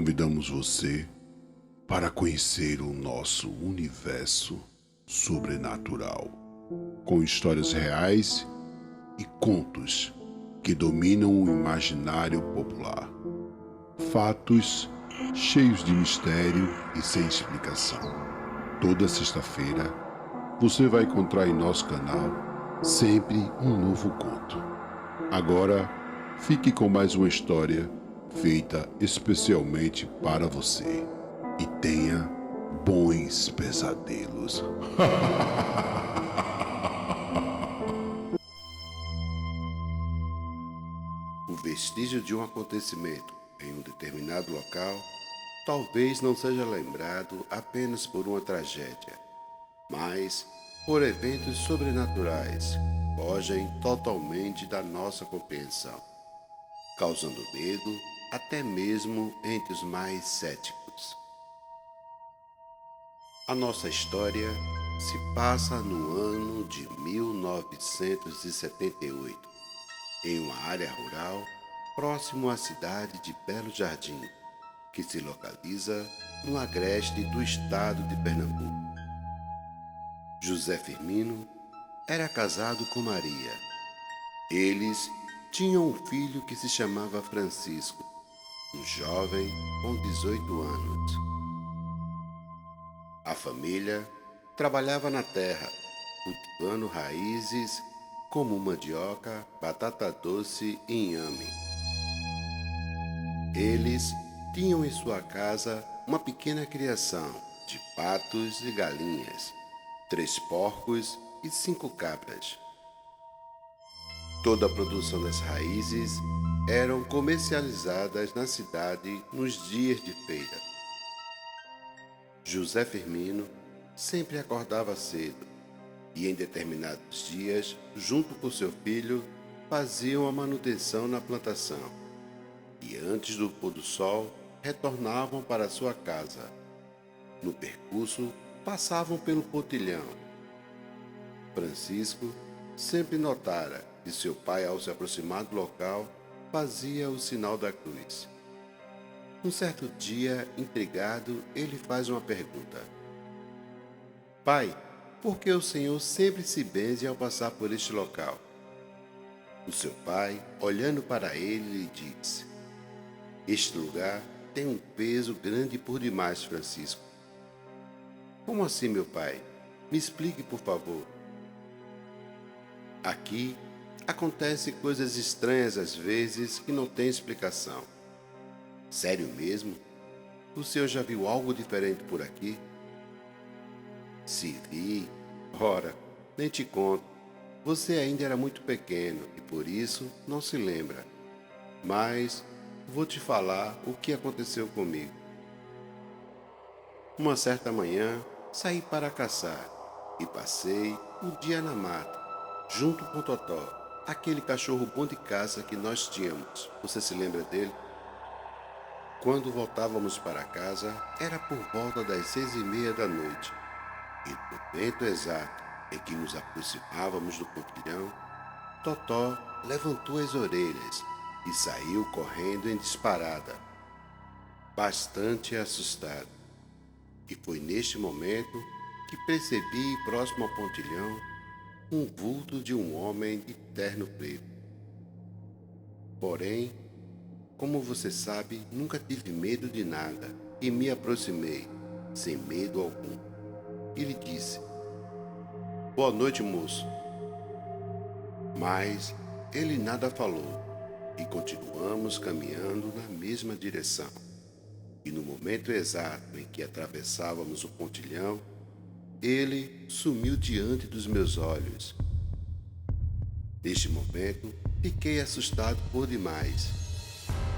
convidamos você para conhecer o nosso universo sobrenatural, com histórias reais e contos que dominam o imaginário popular. Fatos cheios de mistério e sem explicação. Toda sexta-feira você vai encontrar em nosso canal sempre um novo conto. Agora fique com mais uma história feita especialmente para você e tenha bons pesadelos. O vestígio de um acontecimento em um determinado local talvez não seja lembrado apenas por uma tragédia, mas por eventos sobrenaturais que fogem totalmente da nossa compreensão, causando medo até mesmo entre os mais céticos. A nossa história se passa no ano de 1978, em uma área rural próximo à cidade de Belo Jardim, que se localiza no agreste do estado de Pernambuco. José Firmino era casado com Maria. Eles tinham um filho que se chamava Francisco, um jovem com 18 anos. A família trabalhava na terra, cultivando raízes como mandioca, batata doce e inhame. Eles tinham em sua casa uma pequena criação de patos e galinhas, 3 porcos e 5 cabras. Toda a produção das raízes eram comercializadas na cidade nos dias de feira. José Firmino sempre acordava cedo e em determinados dias, junto com seu filho, faziam a manutenção na plantação e antes do pôr do sol retornavam para sua casa. No percurso, passavam pelo pontilhão. Francisco sempre notara que seu pai, ao se aproximar do local, fazia o sinal da cruz. Um certo dia, intrigado, ele faz uma pergunta: Pai, por que o Senhor sempre se benze ao passar por este local? O seu pai, olhando para ele, lhe disse: Este lugar tem um peso grande por demais, Francisco. Como assim, meu pai? Me explique, por favor. Aqui acontecem coisas estranhas às vezes que não têm explicação. Sério mesmo? O senhor já viu algo diferente por aqui? Se vi, ora, nem te conto. Você ainda era muito pequeno e por isso não se lembra. Mas vou te falar o que aconteceu comigo. Uma certa manhã, saí para caçar e passei o dia na mata, junto com Totó, aquele cachorro bom de caça que nós tínhamos. Você se lembra dele? Quando voltávamos para casa, era por volta das 6:30 da noite, e no momento exato em que nos aproximávamos do pontilhão, Totó levantou as orelhas e saiu correndo em disparada, bastante assustado. E foi neste momento que percebi, próximo ao pontilhão, um vulto de um homem de terno preto. Porém, como você sabe, nunca tive medo de nada e me aproximei, sem medo algum. Ele disse: Boa noite, moço. Mas ele nada falou e continuamos caminhando na mesma direção. E no momento exato em que atravessávamos o pontilhão, ele sumiu diante dos meus olhos. Neste momento, fiquei assustado por demais.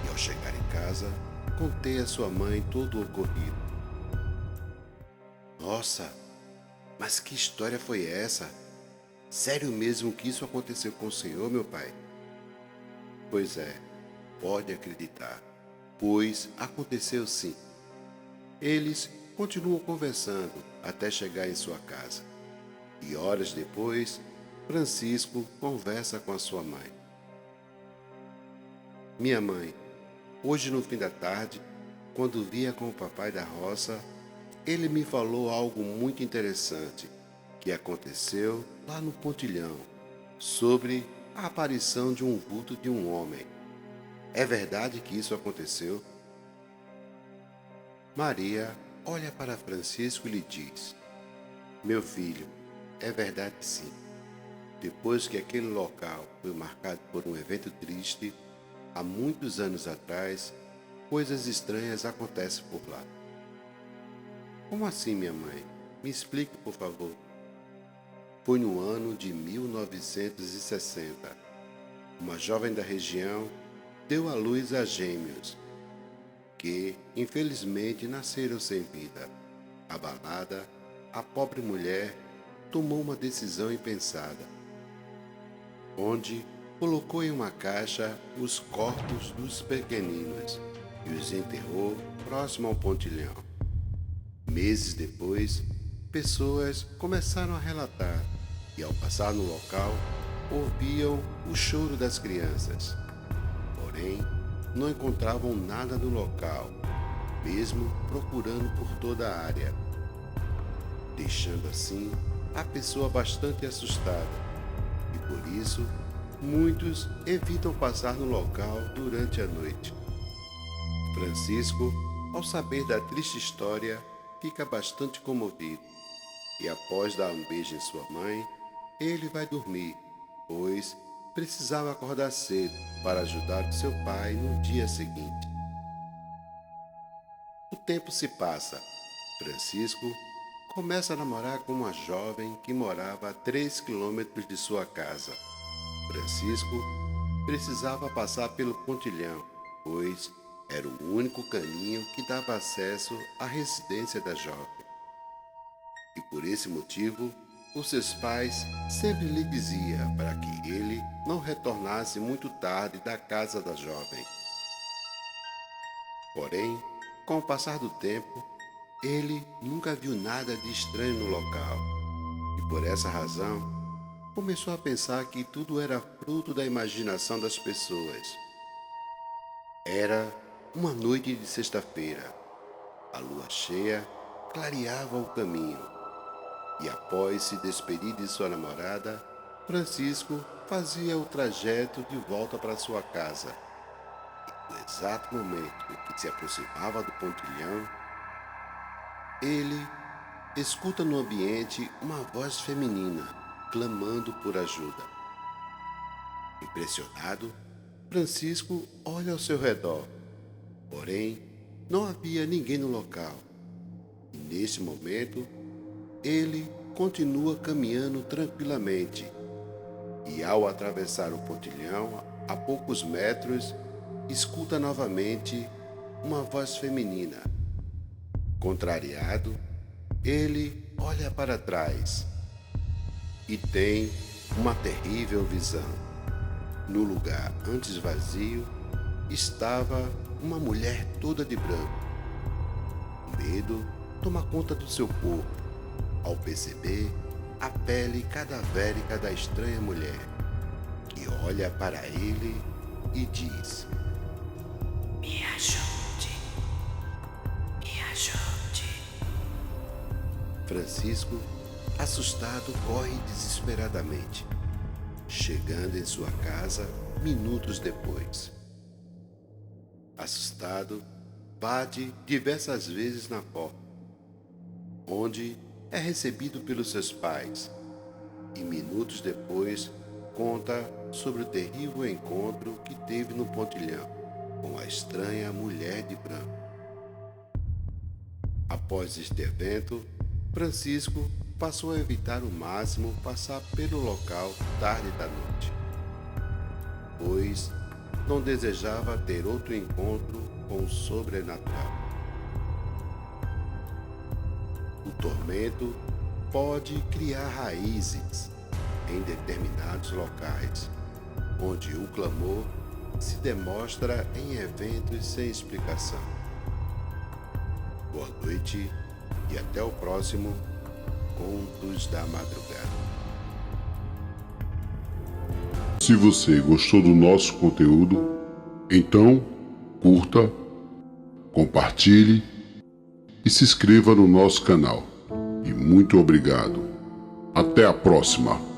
E ao chegar em casa, contei à sua mãe todo o ocorrido. Nossa, mas que história foi essa? Sério mesmo que isso aconteceu com o senhor, meu pai? Pois é, pode acreditar, pois aconteceu sim. Eles continuam conversando até chegar em sua casa. E horas depois, Francisco conversa com a sua mãe. Minha mãe, hoje no fim da tarde, quando via com o papai da roça, ele me falou algo muito interessante que aconteceu lá no pontilhão, sobre a aparição de um vulto de um homem. É verdade que isso aconteceu? Maria olha para Francisco e lhe diz: Meu filho, é verdade sim. Depois que aquele local foi marcado por um evento triste, há muitos anos atrás, coisas estranhas acontecem por lá. Como assim, minha mãe? Me explique, por favor. Foi no ano de 1960. Uma jovem da região deu à luz a gêmeos, que, infelizmente, nasceram sem vida. Abalada, a pobre mulher tomou uma decisão impensada, onde colocou em uma caixa os corpos dos pequeninos e os enterrou próximo ao pontilhão. Meses depois, pessoas começaram a relatar e, ao passar no local, ouviam o choro das crianças. Porém, não encontravam nada no local, mesmo procurando por toda a área, deixando assim a pessoa bastante assustada, e por isso muitos evitam passar no local durante a noite. Francisco, ao saber da triste história, fica bastante comovido e, após dar um beijo em sua mãe, ele vai dormir, pois precisava acordar cedo para ajudar seu pai no dia seguinte. O tempo se passa. Francisco começa a namorar com uma jovem que morava a 3 quilômetros de sua casa. Francisco precisava passar pelo pontilhão, pois era o único caminho que dava acesso à residência da jovem. E por esse motivo, os seus pais sempre lhe diziam para que ele não retornasse muito tarde da casa da jovem. Porém, com o passar do tempo, ele nunca viu nada de estranho no local, e por essa razão, começou a pensar que tudo era fruto da imaginação das pessoas. Era uma noite de sexta-feira. A lua cheia clareava o caminho, e após se despedir de sua namorada, Francisco fazia o trajeto de volta para sua casa. E no exato momento em que se aproximava do pontilhão, ele escuta no ambiente uma voz feminina clamando por ajuda. Impressionado, Francisco olha ao seu redor, porém não havia ninguém no local. E neste momento, ele continua caminhando tranquilamente e, ao atravessar o pontilhão, a poucos metros, escuta novamente uma voz feminina. Contrariado, ele olha para trás e tem uma terrível visão. No lugar antes vazio estava uma mulher toda de branco. O medo toma conta do seu corpo ao perceber a pele cadavérica da estranha mulher, que olha para ele e diz: Me ajude, me ajude. Francisco, assustado, corre desesperadamente, chegando em sua casa minutos depois. Assustado, bate diversas vezes na porta, onde é recebido pelos seus pais, e minutos depois conta sobre o terrível encontro que teve no pontilhão com a estranha mulher de branco. Após este evento, Francisco passou a evitar o máximo passar pelo local tarde da noite, pois não desejava ter outro encontro com o sobrenatural. O tormento pode criar raízes em determinados locais, onde o clamor se demonstra em eventos sem explicação. Boa noite e até o próximo Contos da Madrugada. Se você gostou do nosso conteúdo, então curta, compartilhe e se inscreva no nosso canal. E muito obrigado. Até a próxima!